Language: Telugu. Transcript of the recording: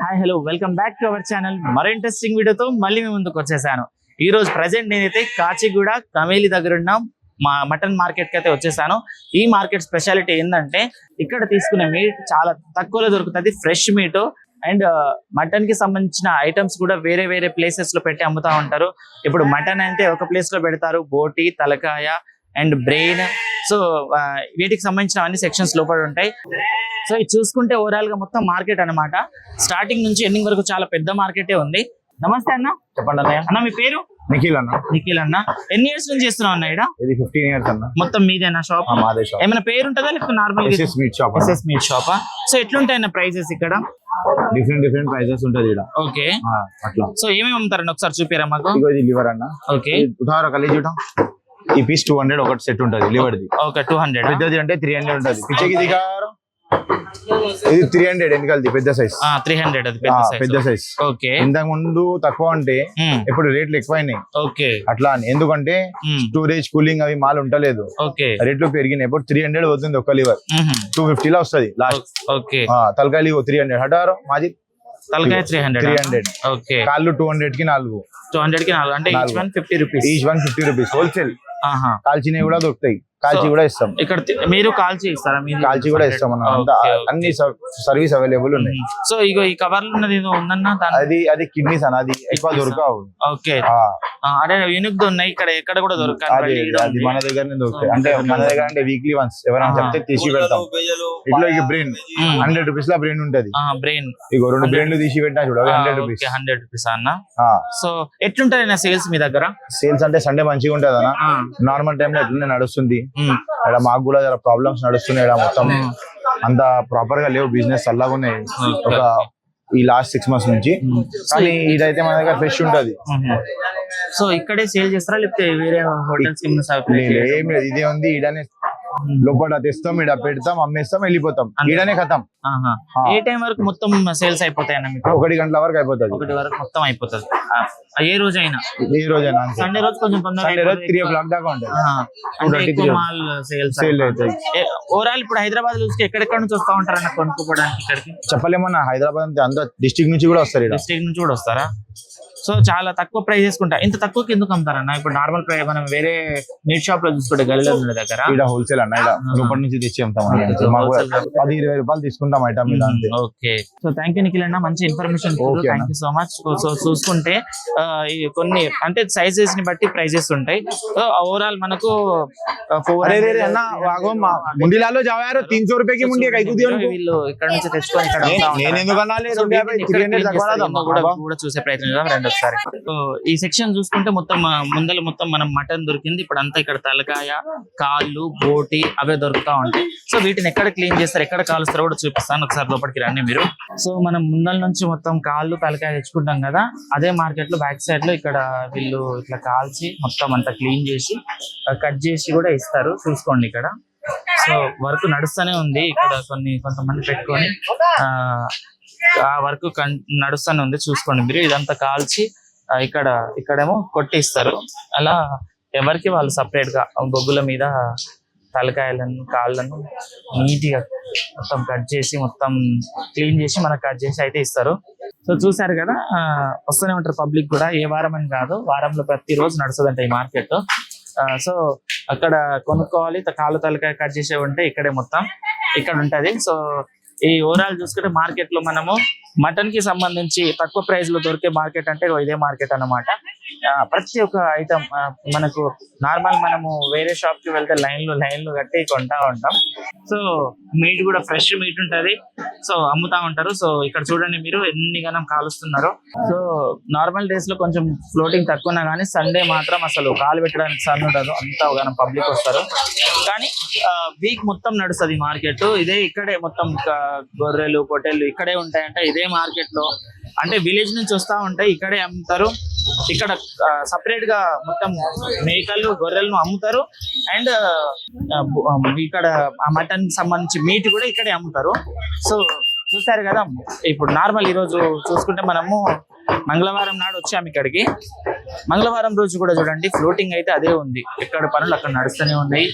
Hi hello welcome back to our channel. మరో ఇంట్రెస్టింగ్ వీడియోతో మళ్ళీ మీ ముందుకు వచ్చేసాను. ఈ రోజు ప్రజెంట్ నేనైతే కాచిగూడ కమేలి దగ్గర ఉన్న మటన్ మార్కెట్ కి అయితే వచ్చేసాను. ఈ మార్కెట్ స్పెషాలిటీ ఏంటంటే ఇక్కడ తీసుకునే మీట్ చాలా తక్కువలో దొరుకుతుంది, ఫ్రెష్ మీట్. అండ్ మటన్ కి సంబంధించిన ఐటమ్స్ కూడా వేరే వేరే ప్లేసెస్ లో పెట్టి అమ్ముతా ఉంటారు. ఇప్పుడు మటన్ అంటే ఒక ప్లేస్ లో పెడతారు, బోటి, తలకాయ అండ్ బ్రెయిన్. సో వీటికి సంబంధించిన అన్ని సెక్షన్స్ లోపల ఉంటాయి. సో ఇది చూసుకుంటే ఓవరాల్ గా మొత్తం మార్కెట్ అన్నమాట. స్టార్టింగ్ నుంచి ఎండింగ్ వరకు చాలా పెద్ద మార్కెటే ఉంది. నమస్తే అన్న. చెప్పండి అన్నయ్య. అన్న మీ పేరు? నిఖిల్ అన్న. నిఖిల్ అన్న, ఎన్ని ఇయర్స్ నుంచి చేస్తున్నావు అన్న? ఇక్కడ ఇది 15 years అన్న. మొత్తం మీదేనా షాప్? మాదే షాప్. ఏమైనా పేరు ఉంటుందా లేకపోతే normal? SS meat shop. SS meat షాపా? సో ఎట్లుంటాయి అన్న ప్రైజెస్ ఇక్కడ? డిఫరెంట్ ప్రైజెస్ ఉంటది ఇక్కడ. ఓకే, అట్లా. సో ఏమేమి అమ్ముతారన్న ఒకసారి చూపిరా మాకు. ఇగో ఇది లివర్ అన్న. ఓకే, ఉదాహరణ కలిసి చూడం. ఈ పీస్ 200 ఒకటి సెట్ ఉంటది లివర్ ది. ఓకే, 200. పెద్దది అంటే 300 ఉంటది. పిచ్చకి దిగారు. ఇది 300 వెనకాలది పెద్ద సైజ్. 300 అది పెద్ద సైజ్. ఓకే, ఇంతకు ముందు తక్కువ అంటే ఇప్పుడు రేట్లు ఎక్కువైనాయి. ఓకే, అట్లా అని ఎందుకంటే స్టోరేజ్ కూలింగ్ అవి మాల్ ఉంటలేదు. ఓకే, రేట్లు పెరిగినాయి. ఇప్పుడు 300 పోతుంది ఒక లివర్. 250 లో వస్తుంది లాస్ట్. ఓకే, తలకాయలు 300 హటారో మాది. తలకాయ 300. ఓకే, కాళ్ళు 200 కి 4. 200 కి 4 అంటే each one 50 rupees. Each one 50 rupees wholesale. కాల్చినవి కూడా దొరుకుతాయి, కాల్చి కూడా ఇస్తాం. ఇక్కడ మీరు కాల్చి ఇస్తారా? కాల్చి కూడా ఇస్తాం అన్న. అన్ని సర్వీస్ అవైలబుల్ ఉన్నాయి. సో ఇగో ఈ కవర్ లో ఉన్నది ఏదో ఉందన్న, అది కిడ్నీస్ అన్న. అది ఎక్కువ దొరకవు. ఓకే, అదే యూనిక్ ఉన్నాయి ఇక్కడ, ఎక్కడ కూడా దొరకదు. అది మన దగ్గరనే దొరుకుతాయి. అంటే మన దగ్గర అంటే వీక్లీ వన్స్ ఎవరైనా చెప్తే తీసి పెడతాం. ఇట్లా ఇక బ్రెయిన్ 100 రూపీస్ లా బ్రెయిన్ ఉంటది. బ్రెయిన్ ఇగో 2 బ్రెయిన్లు తీసి పెట్టినా చూడ 100 రూపీస్. 100 రూపీస్ అన్న. సో ఎట్లుంటది సేల్స్ మీ దగ్గర? సేల్స్ అంటే సండే మంచిగా ఉంటది అన్న. నార్మల్ టైమ్ లో ఎట్లనే నడుస్తుంది. ఇక్కడ మాకు కూడా చాలా ప్రాబ్లమ్స్ నడుస్తున్నాయి. ఇక్కడ మొత్తం అంత ప్రాపర్ గా లేవు, బిజినెస్ చల్లగా ఉన్నాయి ఒక ఈ లాస్ట్ 6 months నుంచి. కానీ ఇదైతే మన దగ్గర ఫ్రెష్ ఉంటది. సో ఇక్కడే సేల్ చేస్తారా లేకపోతే వేరే హోటల్స్? ఏం లేదు, ఇదే ఉంది. ఈడనే లోపల తెస్తాం, ఈడ పెడతాం, అమ్మేస్తాం, వెళ్ళిపోతాం. ఈడనే ఖతం. ఏ టైం వరకు మొత్తం సేల్స్ అయిపోతాయి అన్న మీకు? 1 గంటల వరకు అయిపోతుంది. 1 వరకు మొత్తం అయిపోతుంది. ఏ రోజైనా? ఏ రోజైనా. సండే రోజు కొంచెం సండే రోజు 3 o'clock దాకా ఉంటుంది. సేల్ అవుతాయి. ఓవరాల్ ఇప్పుడు హైదరాబాద్ చూస్తే ఎక్కడెక్కడ నుంచి వస్తా ఉంటారు అన్న కొనుక్కోవడానికి ఇక్కడికి? చెప్పలేమన్నా. హైదరాబాద్ అంటే అందరూ డిస్ట్రిక్ట్ నుంచి కూడా వస్తారు. డిస్ట్రిక్ట్ నుంచి కూడా వస్తారా? సో చాలా తక్కువ ప్రైజెస్ ఉంటాయి. ఇంత తక్కువకి ఎందుకు అమ్ముతారన్న? ఇప్పుడు నార్మల్ ప్రైస్ మనం వేరే మీట్ షాప్ లో చూసుకుంటే గల్లీలో ఉన్న దగ్గర ఇక్కడ హోల్సేల్ అన్న. ఇక్కడ లోపల నుంచి తెచ్చి అమ్ముతాం. 10-20 రూపాయలు తీసుకుంటాం ఐటమ్ మీద. Okay, so thank you Nikhil అన్న, మంచి information. Thank you so much. So చూసుకుంటే కొన్ని అంటే సైజెస్ ని బట్టి ప్రైజెస్ ఉంటాయి. సో ఓవరాల్ మనకు 400 జావారు 300 రూపాయకి ముండి వీళ్ళు ఇక్కడ నుంచి తెచ్చుకొని కూడా చూసే ప్రయత్నం చేద్దాం ఒకసారి. సో ఈ సెక్షన్ చూసుకుంటే మొత్తం ముందల మొత్తం మనం మటన్ దొరికింది. ఇప్పుడు అంతా ఇక్కడ తలకాయ, కాళ్ళు, బోటి అవే దొరుకుతా ఉంటాయి. సో వీటిని ఎక్కడ క్లీన్ చేస్తారు, ఎక్కడ కాలుస్తారో కూడా చూపిస్తాను. ఒకసారి లోపలికి రండి మీరు. సో మనం ముందల నుంచి మొత్తం కాళ్ళు, తలకాయ తెచ్చుకుంటాం కదా, అదే మార్కెట్ లో బ్యాక్ సైడ్ లో ఇక్కడ వీళ్ళు ఇట్లా కాల్చి మొత్తం అంతా క్లీన్ చేసి కట్ చేసి కూడా ఇస్తారు. చూసుకోండి ఇక్కడ. సో వర్క్ నడుస్తూనే ఉంది. ఇక్కడ కొంతమంది పెట్టుకొని ఆ వర్క్ నడుస్తూనే ఉంది. చూసుకోండి మీరు. ఇదంతా కాల్చి ఇక్కడేమో కొట్టిస్తారు. అలా ఎవరికి వాళ్ళు సపరేట్ గా బొగ్గుల మీద తలకాయలను, కాళ్ళను నీట్గా మొత్తం కట్ చేసి మొత్తం క్లీన్ చేసి మనకు కట్ చేసి అయితే ఇస్తారు. సో చూసారు కదా, వస్తూనే ఉంటారు పబ్లిక్ కూడా. ఏ వారం అని కాదు, వారంలో ప్రతిరోజు నడుస్తుందంట ఈ మార్కెట్. సో అక్కడ కొనుక్కోవాలి. కాళ్ళు, తలకాయ కట్ చేసే ఉంటే ఇక్కడే మొత్తం ఇక్కడ ఉంటది. సో ఈ ఓవరాల్ చూసుకుంటే మార్కెట్ లో మనము మటన్ కి సంబంధించి తక్కువ ప్రైస్ లో దొరికే మార్కెట్ అంటే ఇదే మార్కెట్ అన్నమాట. ప్రతి ఒక్క ఐటమ్ మనకు నార్మల్ మనము వేరే షాప్ కి వెళ్తే లైన్లు కట్టి కొంటా ఉంటాం. సో మీట్ కూడా ఫ్రెష్ మీట్ ఉంటది. సో అమ్ముతా ఉంటారు. సో ఇక్కడ చూడండి మీరు ఎన్ని గనం కాలుస్తున్నారు. సో నార్మల్ డేస్ లో కొంచెం ఫ్లోటింగ్ తక్కువ ఉన్నా కానీ సండే మాత్రం అసలు కాలు పెట్టడానికి సన్ ఉండదు. అంతా గనం పబ్లిక్ వస్తారు. కానీ వీక్ మొత్తం నడుస్తుంది మార్కెట్. ఇక్కడే మొత్తం గొర్రెలు, పొట్టేళ్ళు ఇక్కడే ఉంటాయంటే ఇదే మార్కెట్ లో. అంటే విలేజ్ నుంచి వస్తా ఉంటాయి, ఇక్కడే అమ్ముతారు. ఇక్కడ సపరేట్ గా మొత్తం మేకలు, గొర్రెలను అమ్ముతారు. అండ్ ఇక్కడ మటన్ సంబంధించి మీట్ కూడా ఇక్కడే అమ్ముతారు. సో చూసారు కదా. ఇప్పుడు నార్మల్ ఈ రోజు చూసుకుంటే మనము మంగళవారం నాడు వచ్చాము ఇక్కడికి. మంగళవారం రోజు కూడా చూడండి ఫ్లోటింగ్ అయితే అదే ఉంది. ఎక్కడ పనులు అక్కడ నడుస్తూనే ఉన్నాయి.